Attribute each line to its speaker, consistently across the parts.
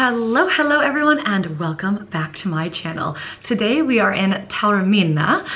Speaker 1: Hello everyone, and welcome back to my channel. Today we are in Taormina,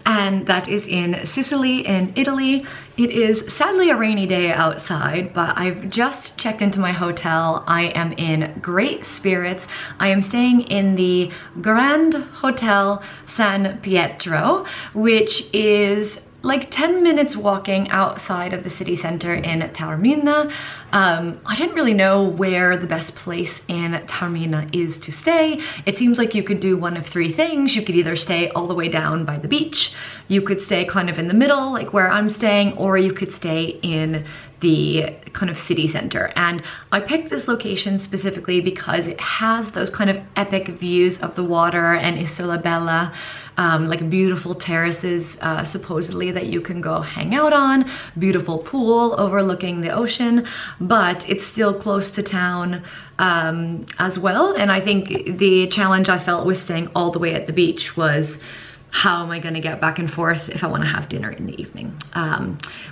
Speaker 1: and that is in Sicily in Italy. It is sadly a rainy day outside, but I've just checked into my hotel. I am in great spirits. I am staying in the Grand Hotel San Pietro, which is like 10 minutes walking outside of the city center in Taormina. I didn't really know where the best place in Taormina is to stay. It seems like you could do one of three things. You could either stay all the way down by the beach, you could stay kind of in the middle, like where I'm staying, or you could stay in the kind of city center. And I picked this location specifically because it has those kind of epic views of the water and Isola Bella, like beautiful terraces supposedly that you can go hang out on, beautiful pool overlooking the ocean, but it's still close to town as well. And I think the challenge I felt with staying all the way at the beach was, how am I gonna get back and forth if I wanna have dinner in the evening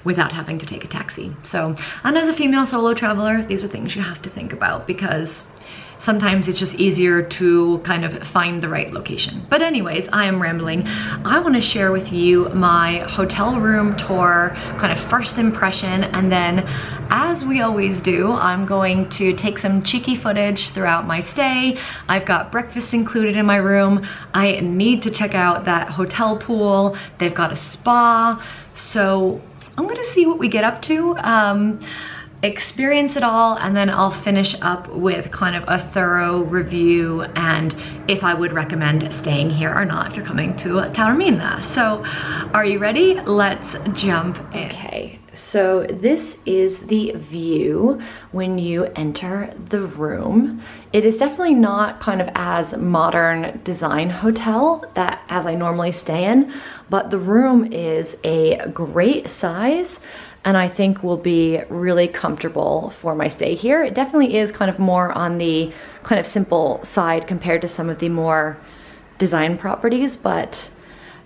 Speaker 1: without having to take a taxi? So, and as a female solo traveler, these are things you have to think about, because sometimes it's just easier to kind of find the right location. But anyways, I am rambling. I want to share with you my hotel room tour, kind of first impression, and then, as we always do, I'm going to take some cheeky footage throughout my stay. I've got breakfast included in my room. I need to check out that hotel pool. They've got a spa. So I'm gonna see what we get up to. Experience it all, and then I'll finish up with kind of a thorough review and if I would recommend staying here or not if you're coming to Taormina. So are you ready? Let's jump in. Okay, so this is the view when you enter the room. It is definitely not kind of as modern design hotel that as I normally stay in, but the room is a great size and I think will be really comfortable for my stay here. It definitely is kind of more on the kind of simple side compared to some of the more design properties, but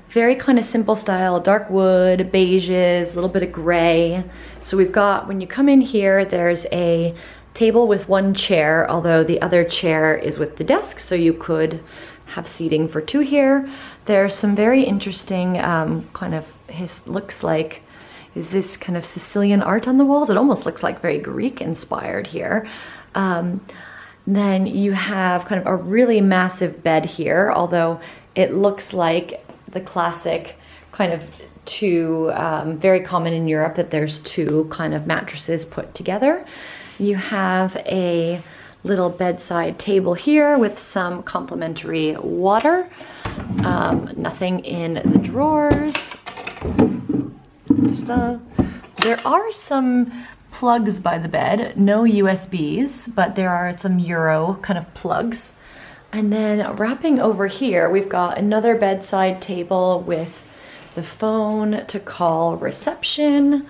Speaker 1: very kind of simple style, dark wood, beiges, a little bit of gray. So we've got, when you come in here, there's a table with one chair, although the other chair is with the desk, so you could have seating for two here. There's some very interesting kind of, looks like, is this kind of Sicilian art on the walls? It almost looks like very Greek inspired here. Then you have kind of a really massive bed here, although it looks like the classic kind of two, very common in Europe, that there's two kind of mattresses put together. You have a little bedside table here with some complimentary water. Nothing in the drawers. There are some plugs by the bed, no USBs, but there are some Euro kind of plugs. And then wrapping over here, we've got another bedside table with the phone to call reception.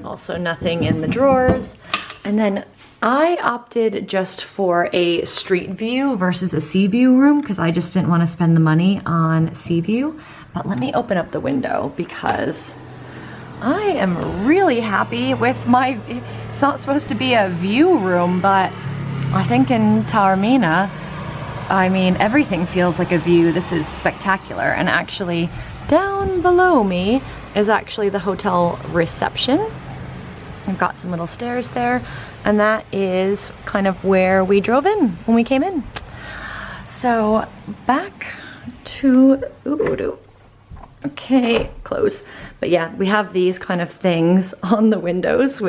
Speaker 1: Also nothing in the drawers. And then I opted just for a street view versus a sea view room because I just didn't want to spend the money on sea view. But let me open up the window because I am really happy with my, it's not supposed to be a view room, but I think in Taormina, I mean, everything feels like a view. This is spectacular. And actually down below me is actually the hotel reception. We've got some little stairs there, and that is kind of where we drove in when we came in. So back to, okay, close. But yeah, we have these kind of things on the windows,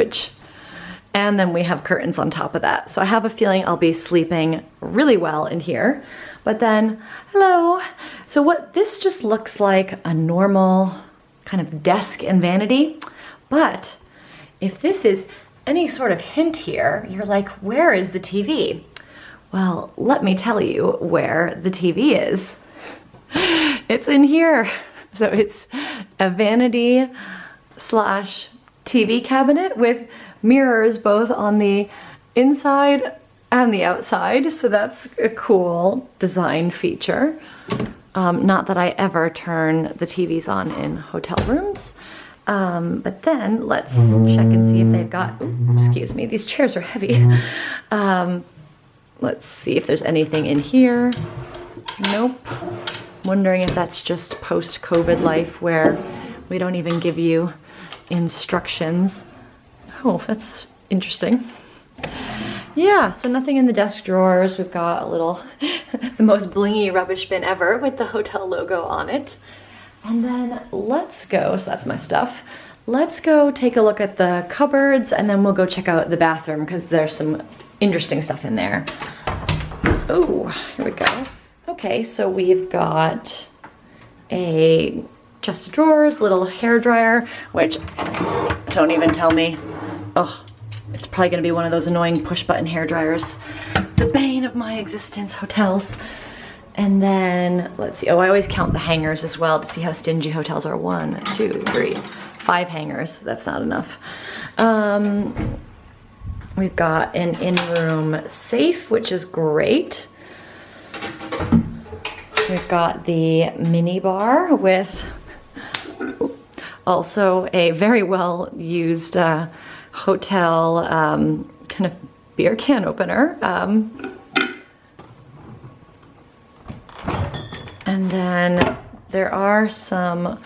Speaker 1: and then we have curtains on top of that. So I have a feeling I'll be sleeping really well in here. But then, hello. So what this just looks like a normal kind of desk and vanity, but if this is any sort of hint here, you're like, where is the TV? Well, let me tell you where the TV is. It's in here. So it's a vanity slash TV cabinet with mirrors both on the inside and the outside. So that's a cool design feature. Not that I ever turn the TVs on in hotel rooms. But then let's check and see if they've got, ooh, excuse me, these chairs are heavy. Let's see if there's anything in here. Nope. Wondering if that's just post-COVID life where we don't even give you instructions. Oh, that's interesting. Yeah, so nothing in the desk drawers. We've got a little, the most blingy rubbish bin ever with the hotel logo on it. And then let's go, so that's my stuff. Let's go take a look at the cupboards and then we'll go check out the bathroom because there's some interesting stuff in there. Oh, here we go. Okay, so we've got a chest of drawers, little hair dryer, which don't even tell me. Oh, it's probably gonna be one of those annoying push button hair dryers. The bane of my existence, hotels. And then, let's see, oh, I always count the hangers as well to see how stingy hotels are. 1, 2, 3, 5 hangers, that's not enough. We've got an in-room safe, which is great. We've got the mini bar with also a very well used hotel kind of beer can opener. And then there are some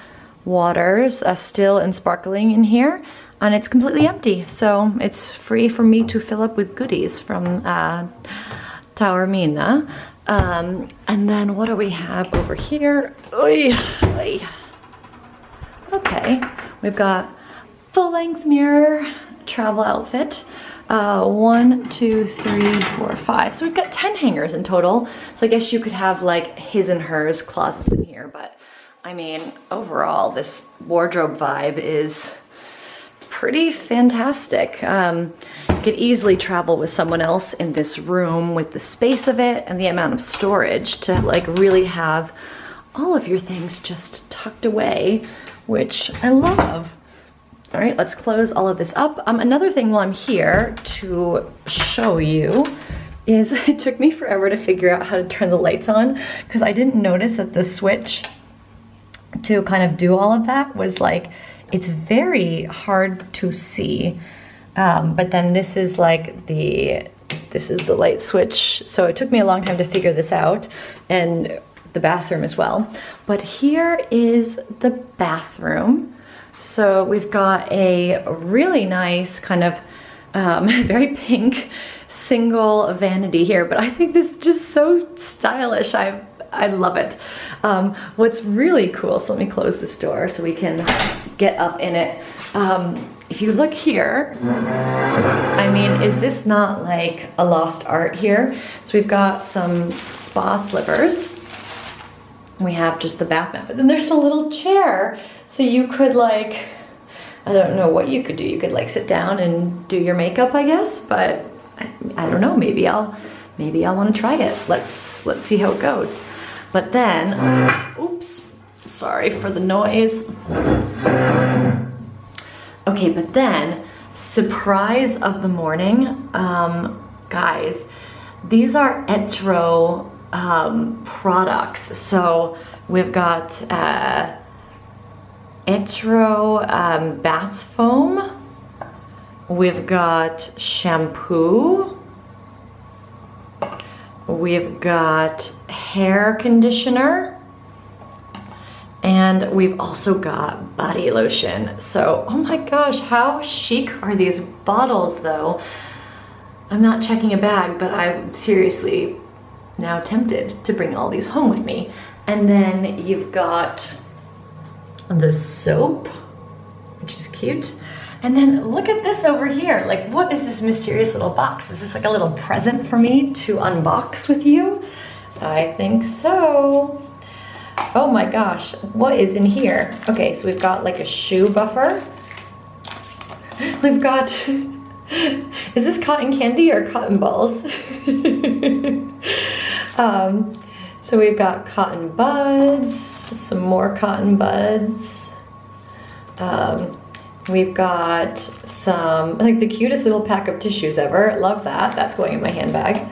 Speaker 1: waters, still and sparkling in here, and it's completely empty. So it's free for me to fill up with goodies from Taormina. And then what do we have over here? Oy, oy. Okay, we've got full-length mirror, travel outfit. 1, 2, 3, 4, 5. So we've got 10 hangers in total. So I guess you could have like his and hers closets in here, but I mean, overall, this wardrobe vibe is pretty fantastic. You could easily travel with someone else in this room with the space of it and the amount of storage to like really have all of your things just tucked away, which I love. All right, let's close all of this up. Another thing while I'm here to show you is it took me forever to figure out how to turn the lights on because I didn't notice that the switch to kind of do all of that was like, it's very hard to see. But then this is like this is the light switch. So it took me a long time to figure this out, and the bathroom as well. But here is the bathroom. So we've got a really nice kind of very pink single vanity here, but I think this is just so stylish. I love it. What's really cool, so let me close this door so we can get up in it. If you look here, I mean, is this not like a lost art here? So we've got some spa slippers. We have just the bath mat, but then there's a little chair. So you could like, I don't know what you could do. You could like sit down and do your makeup, I guess, but I don't know, maybe I'll want to try it. Let's see how it goes. But then, oops, sorry for the noise. Okay, but then, surprise of the morning, guys, these are Etro products. So we've got Etro bath foam, we've got shampoo, we've got hair conditioner, and we've also got body lotion. So, oh my gosh, how chic are these bottles though? I'm not checking a bag, but I'm seriously now tempted to bring all these home with me. And then you've got the soap, which is cute. And then look at this over here. Like, what is this mysterious little box? Is this like a little present for me to unbox with you? I think so. Oh my gosh, what is in here? Okay, so we've got like a shoe buffer. We've got, is this cotton candy or cotton balls? So we've got cotton buds, some more cotton buds. We've got some, like the cutest little pack of tissues ever. Love that, that's going in my handbag.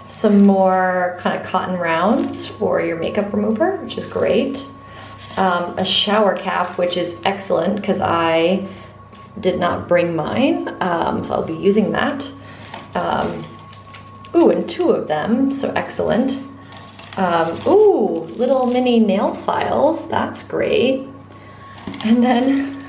Speaker 1: Some more kind of cotton rounds for your makeup remover, which is great. A shower cap, which is excellent because I did not bring mine, so I'll be using that. Ooh, and 2 of them, so excellent. Ooh, little mini nail files, that's great. And then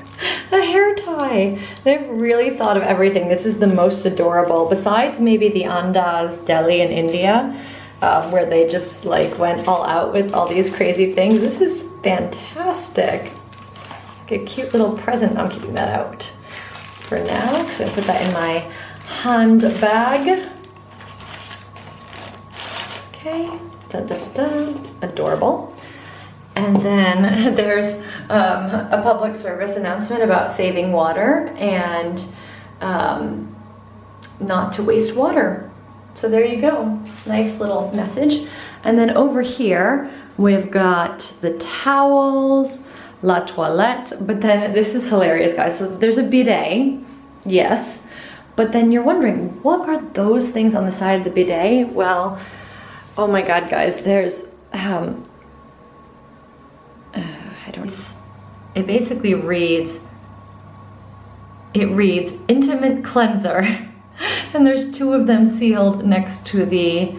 Speaker 1: a hair tie. They've really thought of everything. This is the most adorable, besides maybe the Andaz deli in India, where they just like went all out with all these crazy things. This is fantastic. Like a cute little present. I'm keeping that out for now, because I'm gonna put that in my handbag. Okay, dun, dun, dun. Adorable. And then there's a public service announcement about saving water and not to waste water. So there you go, nice little message. And then over here, we've got the towels, la toilette, but then this is hilarious, guys. So there's a bidet, yes, but then you're wondering, what are those things on the side of the bidet? Well, oh my God, guys, there's, it basically reads, intimate cleanser. And there's 2 of them sealed next to the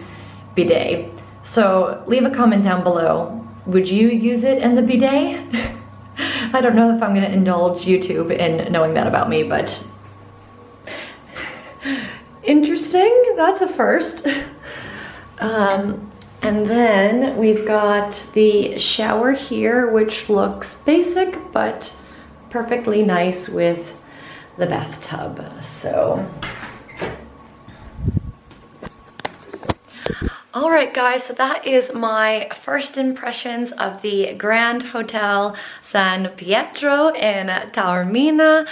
Speaker 1: bidet. So leave a comment down below. Would you use it in the bidet? I don't know if I'm gonna indulge YouTube in knowing that about me, but interesting, that's a first. And then we've got the shower here, which looks basic, but perfectly nice with the bathtub, so. All right, guys, so that is my first impressions of the Grand Hotel San Pietro in Taormina,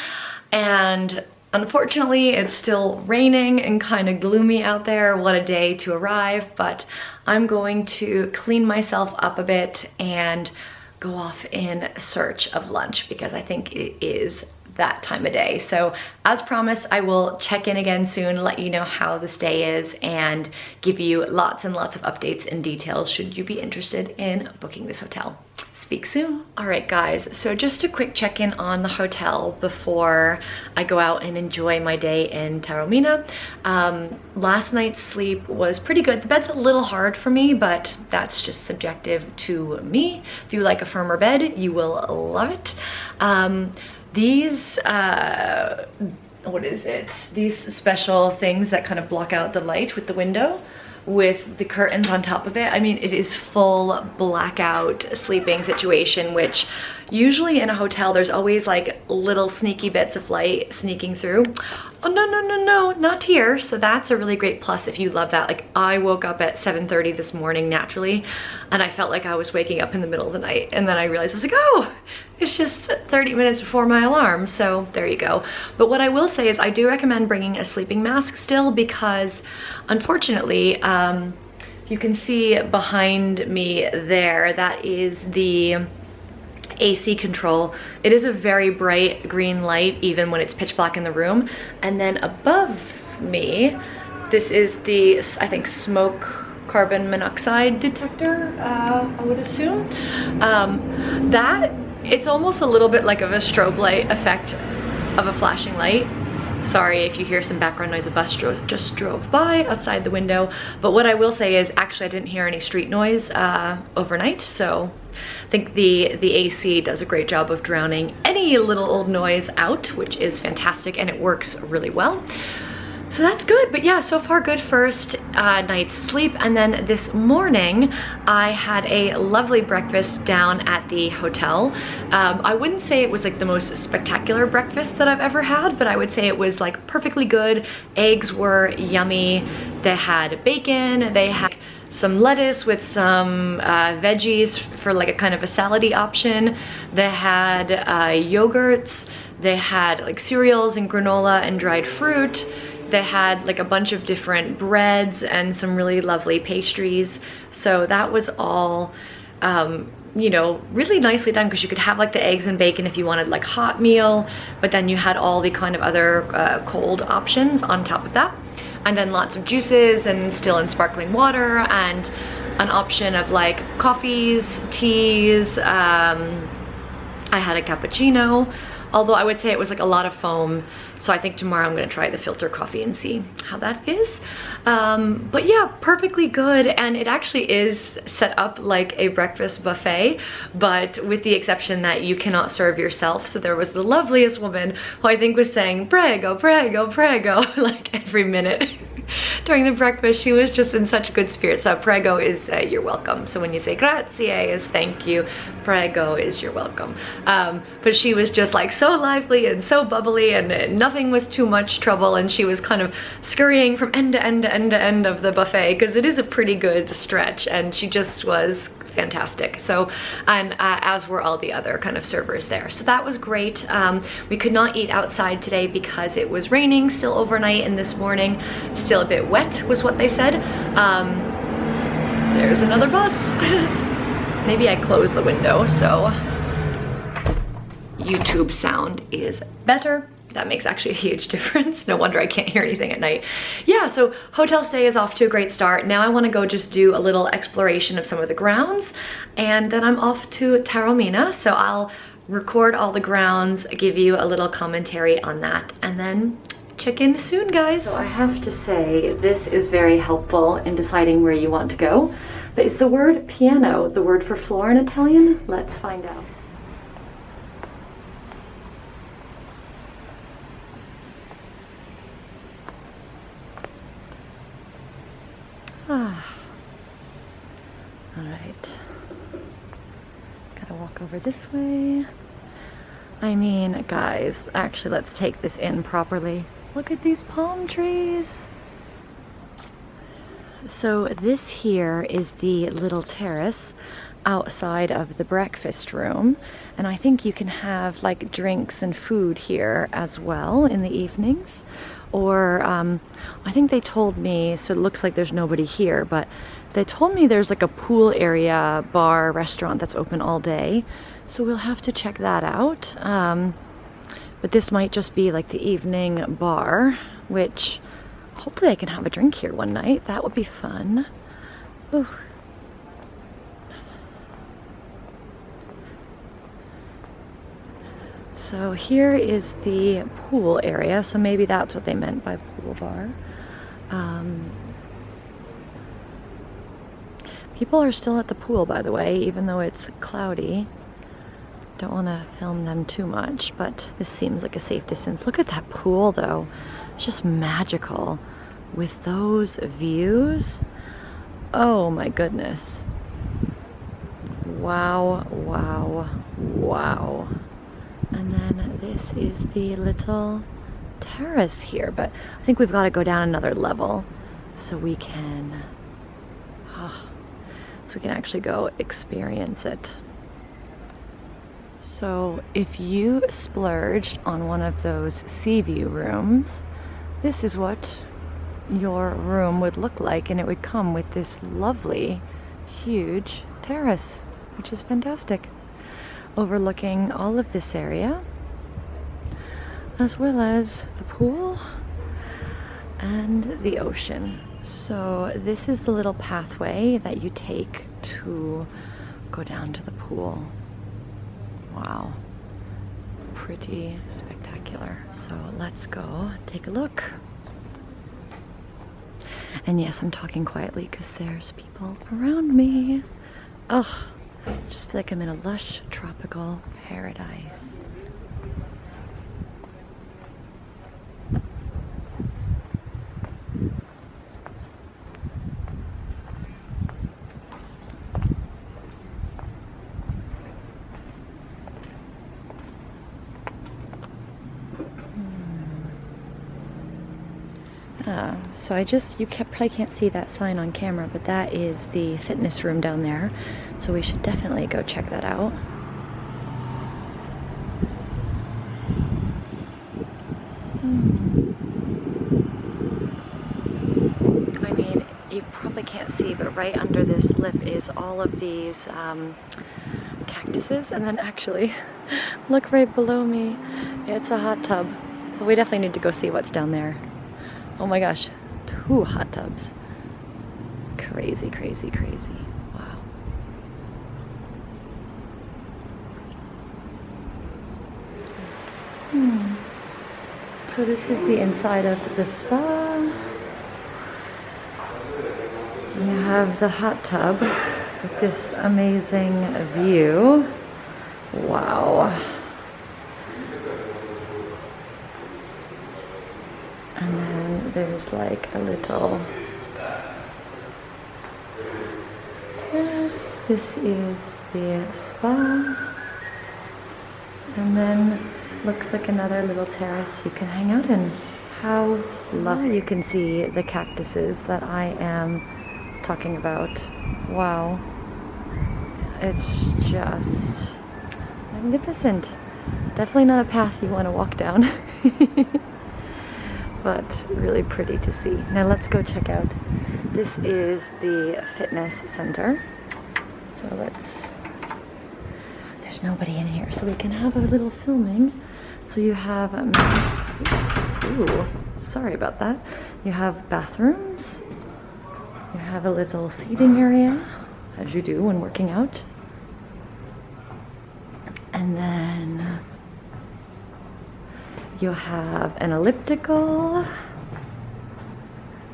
Speaker 1: and unfortunately, it's still raining and kind of gloomy out there. What a day to arrive, but I'm going to clean myself up a bit and go off in search of lunch because I think it is that time of day. So as promised, I will check in again soon, let you know how this day is, and give you lots and lots of updates and details should you be interested in booking this hotel. Speak soon. All right, guys, so just a quick check-in on the hotel before I go out and enjoy my day in Taormina. Last night's sleep was pretty good. The bed's a little hard for me, but that's just subjective to me. If you like a firmer bed, you will love it. These, what is it? These special things that kind of block out the light with the window, with the curtains on top of it. I mean, it is full blackout sleeping situation, which usually in a hotel, there's always like little sneaky bits of light sneaking through. Oh, no, no, no, no, not here. So that's a really great plus if you love that. Like, I woke up at 7:30 this morning naturally, and I felt like I was waking up in the middle of the night. And then I realized, I was like, oh, it's just 30 minutes before my alarm. So there you go. But what I will say is I do recommend bringing a sleeping mask still, because unfortunately, you can see behind me there, that is the AC control. It is a very bright green light even when it's pitch black in the room. And then above me, this is the, I think, smoke carbon monoxide detector, I would assume. That, it's almost a little bit like of a strobe light effect of a flashing light. Sorry if you hear some background noise, a bus just drove by outside the window. But what I will say is, actually I didn't hear any street noise overnight, so I think the AC does a great job of drowning any little old noise out, which is fantastic, and it works really well. So that's good. But yeah, so far good first night's sleep. And then this morning I had a lovely breakfast down at the hotel. I wouldn't say it was like the most spectacular breakfast that I've ever had, but I would say it was like perfectly good. Eggs were yummy. They had bacon, they had some lettuce with some veggies for like a kind of a salady option. They had yogurts, they had like cereals and granola and dried fruit. They had like a bunch of different breads and some really lovely pastries. So that was all, you know, really nicely done, because you could have like the eggs and bacon if you wanted like hot meal, but then you had all the kind of other cold options on top of that. And then lots of juices and still and sparkling water, and an option of like coffees, teas. I had a cappuccino, although I would say it was like a lot of foam. So I think tomorrow I'm gonna try the filter coffee and see how that is. But yeah, perfectly good. And it actually is set up like a breakfast buffet, but with the exception that you cannot serve yourself. So there was the loveliest woman who I think was saying, prego, prego, prego, like every minute. During the breakfast. She was just in such good spirits. So prego is you're welcome. So when you say grazie is thank you, prego is you're welcome. But she was just like so lively and so bubbly, and nothing was too much trouble, and she was kind of scurrying from end to end to end to end of the buffet because it is a pretty good stretch, and she just was fantastic. So, and as were all the other kind of servers there. So that was great. We could not eat outside today because it was raining still overnight, and this morning still a bit wet was what they said. There's another bus. Maybe I close the window so YouTube sound is better. That makes actually a huge difference. No wonder I can't hear anything at night. Yeah, so hotel stay is off to a great start. Now I want to go just do a little exploration of some of the grounds, and then I'm off to Taormina. So I'll record all the grounds, give you a little commentary on that, and then check in soon, guys. So I have to say, this is very helpful in deciding where you want to go. But is the word piano the word for floor in Italian? Let's find out. Ah. All right. Gotta walk over this way. I mean, guys, actually, let's take this in properly. Look at these palm trees. So this here is the little terrace outside of the breakfast room, and I think you can have like drinks and food here as well in the evenings. Or I think they told me, so it looks like there's nobody here, but they told me there's like a pool area, bar, restaurant that's open all day. So we'll have to check that out. But this might just be like the evening bar, which hopefully I can have a drink here one night. That would be fun. Ooh. So here is the pool area, so maybe that's what they meant by pool bar. People are still at the pool, by the way, even though it's cloudy. Don't want to film them too much, but this seems like a safe distance. Look at that pool, though. It's just magical with those views. Oh my goodness. Wow, wow, wow. And then this is the little terrace here, but I think we've got to go down another level so we can actually go experience it. So if you splurged on one of those sea view rooms, this is what your room would look like, and it would come with this lovely huge terrace, which is fantastic, overlooking all of this area, as well as the pool and the ocean. So this is the little pathway that you take to go down to the pool. Wow, pretty spectacular. So let's go take a look. And yes, I'm talking quietly because there's people around me. Ugh. Just feel like I'm in a lush tropical paradise. So you probably can't see that sign on camera, but that is the fitness room down there. So we should definitely go check that out. I mean, you probably can't see, but right under this lip is all of these cactuses. And then actually, look right below me. It's a hot tub. So we definitely need to go see what's down there. Oh my gosh, 2 hot tubs. Crazy, crazy, crazy. Wow. So this is the inside of the spa. You have the hot tub with this amazing view. Wow. And then there's like a little terrace. This is the spa. And then looks like another little terrace you can hang out in. How lovely. You can see the cactuses that I am talking about. Wow. It's just magnificent. Definitely not a path you want to walk down. But really pretty to see. Now let's go check out. This is the fitness center. So there's nobody in here, so we can have a little filming. So you have, ooh, sorry about that. You have bathrooms. You have a little seating area, as you do when working out. And then you have an elliptical,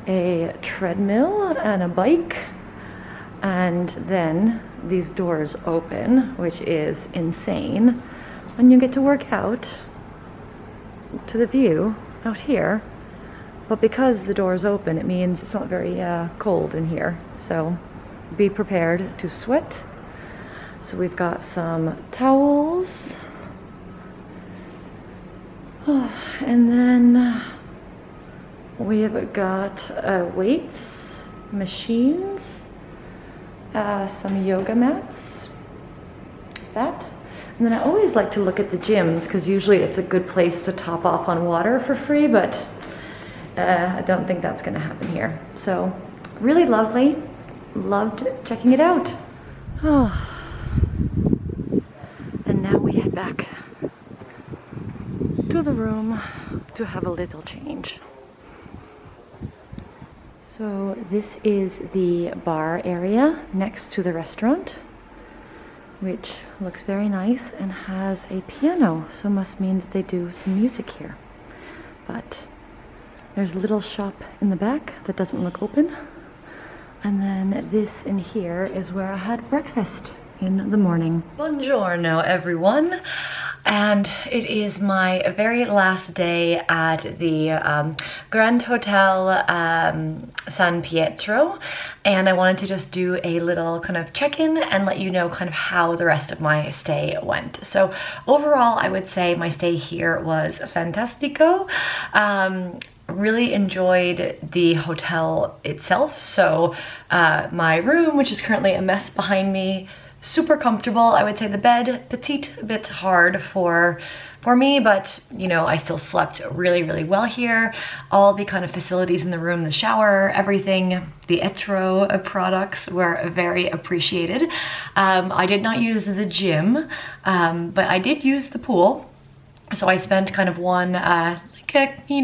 Speaker 1: a treadmill, and a bike. And then these doors open, which is insane. And you get to work out to the view out here. But because the doors open, it means it's not very cold in here. So be prepared to sweat. So we've got some towels. And then we've got weights, machines, some yoga mats, that. And then I always like to look at the gyms because usually it's a good place to top off on water for free, but I don't think that's gonna happen here. So really lovely, loved checking it out. Oh. And now we head back to the room to have a little change. So this is the bar area next to the restaurant, which looks very nice and has a piano, so must mean that they do some music here. But there's a little shop in the back that doesn't look open. And then this in here is where I had breakfast in the morning. Buongiorno, everyone. And it is my very last day at the Grand Hotel San Pietro, and I wanted to just do a little kind of check-in and let you know kind of how the rest of my stay went. So overall, I would say my stay here was fantastico. Really enjoyed the hotel itself. So my room, which is currently a mess behind me, super comfortable. I would say the bed, petite, a bit hard for me, but you know, I still slept really, really well here. All the kind of facilities in the room, the shower, everything, the Etro products were very appreciated. I did not use the gym, but I did use the pool. So I spent kind of an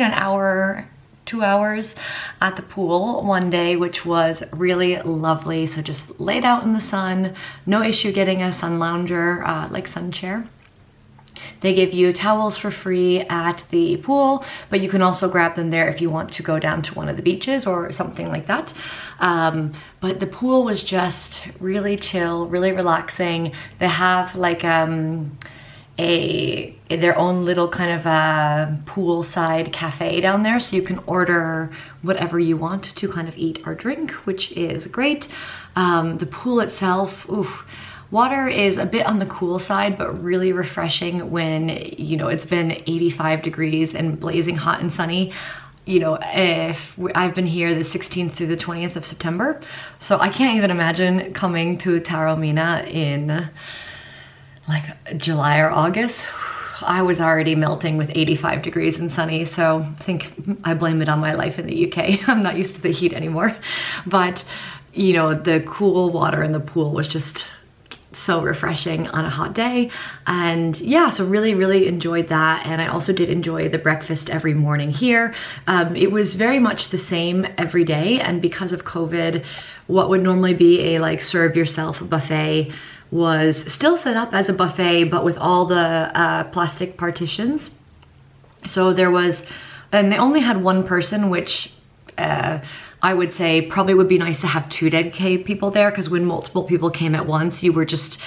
Speaker 1: hour, 2 hours at the pool one day, which was really lovely. So just laid out in the sun, no issue getting a sun lounger, like sun chair. They give you towels for free at the pool, but you can also grab them there if you want to go down to one of the beaches or something like that. But the pool was just really chill, really relaxing. They have like their own little kind of a poolside cafe down there, so you can order whatever you want to kind of eat or drink, which is great. The pool itself, oof, water is a bit on the cool side, but really refreshing when, you know, it's been 85 degrees and blazing hot and sunny. You know, I've been here the 16th through the 20th of September, so I can't even imagine coming to Taormina in like July or August. I was already melting with 85 degrees and sunny, so I think I blame it on my life in the UK. I'm not used to the heat anymore. But, you know, the cool water in the pool was just so refreshing on a hot day. And yeah, so really, really enjoyed that. And I also did enjoy the breakfast every morning here. It was very much the same every day. And because of COVID, what would normally be a like serve yourself buffet was still set up as a buffet, but with all the plastic partitions. So there was and they only had one person, which I would say probably would be nice to have 2 dedicated people there, because when multiple people came at once, you were just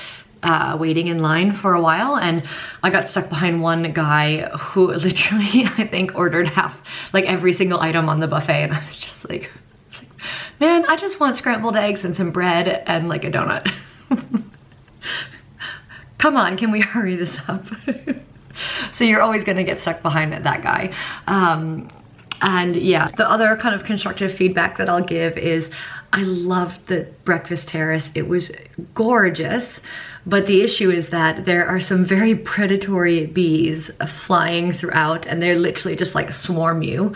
Speaker 1: waiting in line for a while, and I got stuck behind one guy who literally, I think, ordered like every single item on the buffet, and I was just like, man, I just want scrambled eggs and some bread and like a donut. Come on, can we hurry this up? So you're always gonna get stuck behind that guy. And yeah, the other kind of constructive feedback that I'll give is I loved the breakfast terrace. It was gorgeous, but the issue is that there are some very predatory bees flying throughout, and they're literally just like swarm you.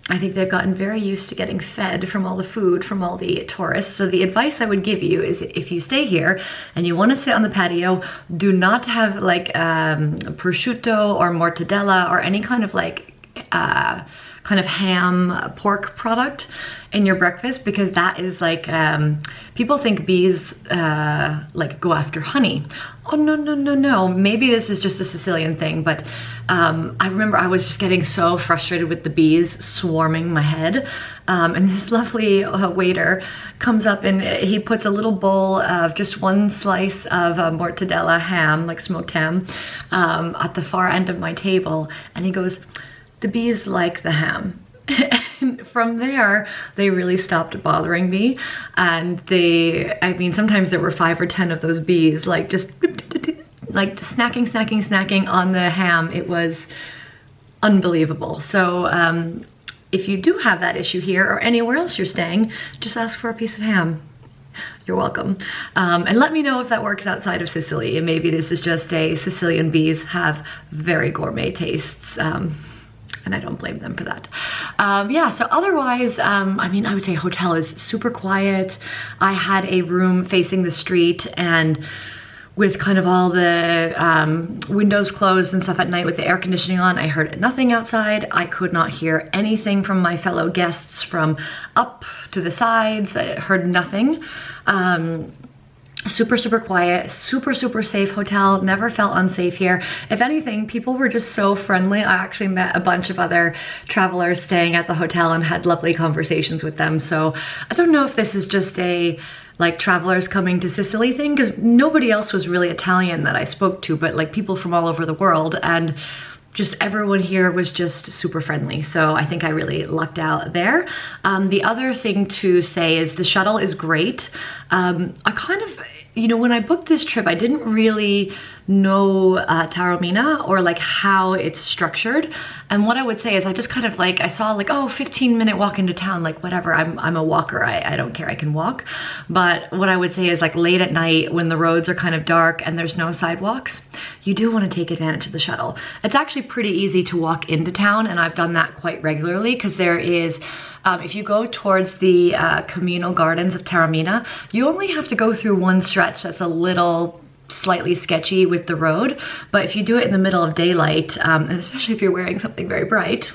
Speaker 1: I think they've gotten very used to getting fed from all the food from all the tourists. So the advice I would give you is, if you stay here and you want to sit on the patio, do not have like prosciutto or mortadella or any kind of like kind of ham pork product in your breakfast, because that is like, people think bees like go after honey. Oh no, no, no, no. Maybe this is just a Sicilian thing, but I remember I was just getting so frustrated with the bees swarming my head. And this lovely waiter comes up and he puts a little bowl of just 1 slice of mortadella ham, like smoked ham, at the far end of my table. And he goes, "The bees like the ham." And from there, they really stopped bothering me. And I mean, sometimes there were 5 or 10 of those bees, like just like snacking on the ham. It was unbelievable. So if you do have that issue here or anywhere else you're staying, just ask for a piece of ham. You're welcome. And let me know if that works outside of Sicily. And maybe this is just Sicilian bees have very gourmet tastes. And I don't blame them for that. Yeah, so otherwise, I mean, I would say hotel is super quiet. I had a room facing the street, and with kind of all the windows closed and stuff at night with the air conditioning on, I heard nothing outside. I could not hear anything from my fellow guests from up to the sides. I heard nothing. Super, super quiet, super, super safe hotel. Never felt unsafe here. If anything, people were just so friendly. I actually met a bunch of other travelers staying at the hotel and had lovely conversations with them. So I don't know if this is just a like travelers coming to Sicily thing, because nobody else was really Italian that I spoke to, but like people from all over the world, and just everyone here was just super friendly. So I think I really lucked out there. The other thing to say is the shuttle is great. I kind of, you know, when I booked this trip, I didn't really know Taormina or like how it's structured. And what I would say is I just kind of like, I saw like, oh, 15-minute walk into town, like whatever, I'm a walker, I don't care, I can walk. But what I would say is like late at night when the roads are kind of dark and there's no sidewalks, you do want to take advantage of the shuttle. It's actually pretty easy to walk into town, and I've done that quite regularly, because there is, if you go towards the communal gardens of Taormina, you only have to go through one stretch that's a little slightly sketchy with the road, but if you do it in the middle of daylight, and especially if you're wearing something very bright,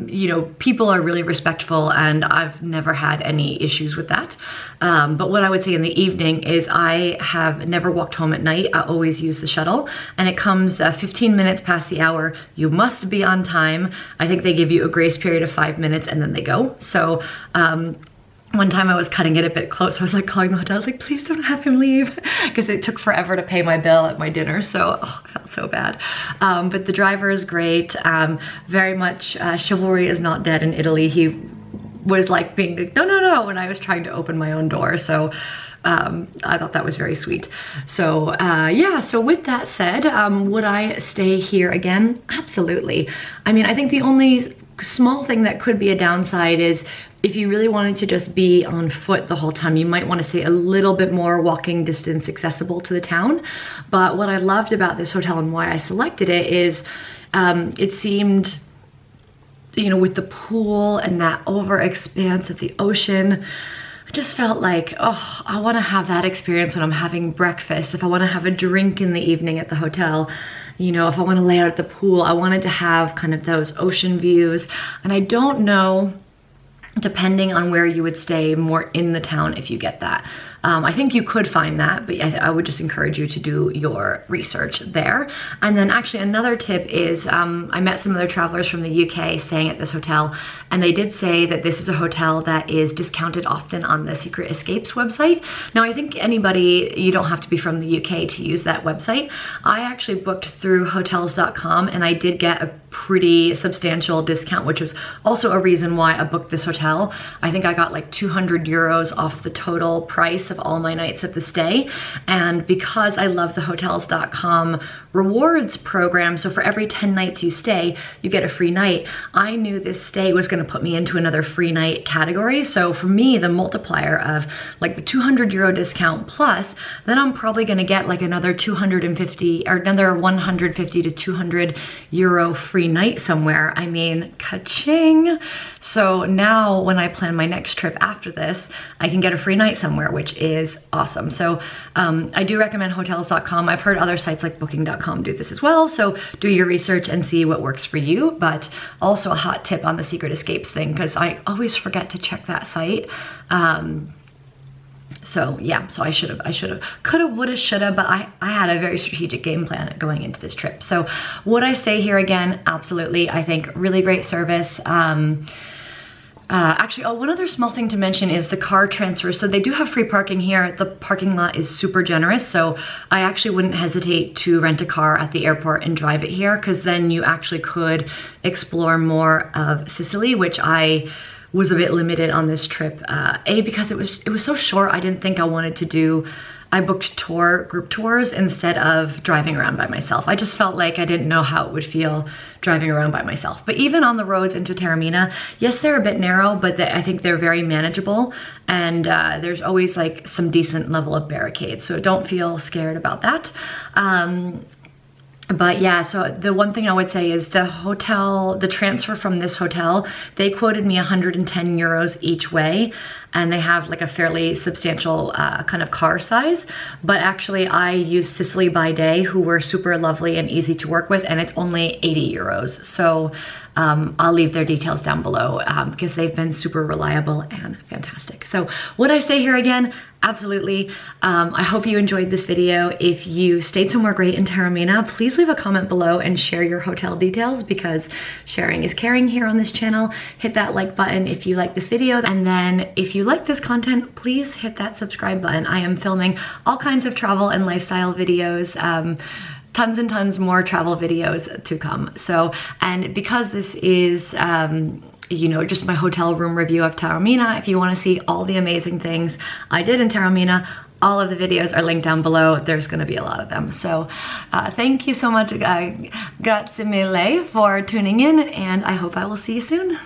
Speaker 1: you know, people are really respectful, and I've never had any issues with that. But what I would say in the evening is I have never walked home at night. I always use the shuttle, and it comes 15 minutes past the hour. You must be on time. I think they give you a grace period of 5 minutes and then they go. So one time I was cutting it a bit close. I was like calling the hotel. I was like, please don't have him leave, because it took forever to pay my bill at my dinner. So I felt so bad. But the driver is great. Very much chivalry is not dead in Italy. He was like being like, no, no, no, when I was trying to open my own door. So I thought that was very sweet. So yeah, so with that said, would I stay here again? Absolutely. I mean, I think the only small thing that could be a downside is if you really wanted to just be on foot the whole time, you might want to stay a little bit more walking distance accessible to the town. But what I loved about this hotel and why I selected it is it seemed, you know, with the pool and that over expanse of the ocean, I just felt like, oh, I want to have that experience when I'm having breakfast. If I want to have a drink in the evening at the hotel, you know, if I want to lay out at the pool, I wanted to have kind of those ocean views. And I don't know, depending on where you would stay more in the town, if you get that. I think you could find that, but I would just encourage you to do your research there. And then actually another tip is I met some other travelers from the UK staying at this hotel, and they did say that this is a hotel that is discounted often on the Secret Escapes website. Now I think you don't have to be from the UK to use that website. I actually booked through hotels.com and I did get a pretty substantial discount, which was also a reason why I booked this hotel. I think I got like 200 euros off the total price of all my nights of the stay. And because I love the hotels.com rewards program, so for every 10 nights you stay, you get a free night, I knew this stay was going to put me into another free night category. So for me, the multiplier of like the 200 euro discount plus, then I'm probably going to get like another 250 or another 150 to 200 euro free night somewhere. I mean, ka-ching. So now when I plan my next trip after this, I can get a free night somewhere, which is awesome. So I do recommend hotels.com. I've heard other sites like booking.com do this as well. So do your research and see what works for you. But also a hot tip on the Secret Escapes thing, because I always forget to check that site. So yeah, so I coulda, woulda, shoulda, but I had a very strategic game plan going into this trip. So would I stay here again? Absolutely. I think really great service. Actually, one other small thing to mention is the car transfer. So they do have free parking here. The parking lot is super generous. So I actually wouldn't hesitate to rent a car at the airport and drive it here, because then you actually could explore more of Sicily, which I was a bit limited on this trip. Because it was so short, I didn't think I wanted to do. I booked group tours instead of driving around by myself. I just felt like I didn't know how it would feel driving around by myself. But even on the roads into Taormina, yes, they're a bit narrow, but I think they're very manageable. And there's always like some decent level of barricades, so don't feel scared about that. But yeah, so the one thing I would say is the transfer from this hotel, they quoted me 110 euros each way, and they have like a fairly substantial kind of car size. But actually I used Sicily by Day, who were super lovely and easy to work with, and it's only 80 euros. So I'll leave their details down below because they've been super reliable and fantastic. So would I stay here again? Absolutely. I hope you enjoyed this video. If you stayed somewhere great in Taormina, please leave a comment below and share your hotel details, because sharing is caring here on this channel. Hit that like button if you like this video, and then if you like this content, please hit that subscribe button. I am filming all kinds of travel and lifestyle videos. Tons and tons more travel videos to come. So, and because this is you know, just my hotel room review of Taormina, if you want to see all the amazing things I did in Taormina, all of the videos are linked down below. There's going to be a lot of them. So thank you so much, grazie mille, for tuning in, and I hope I will see you soon.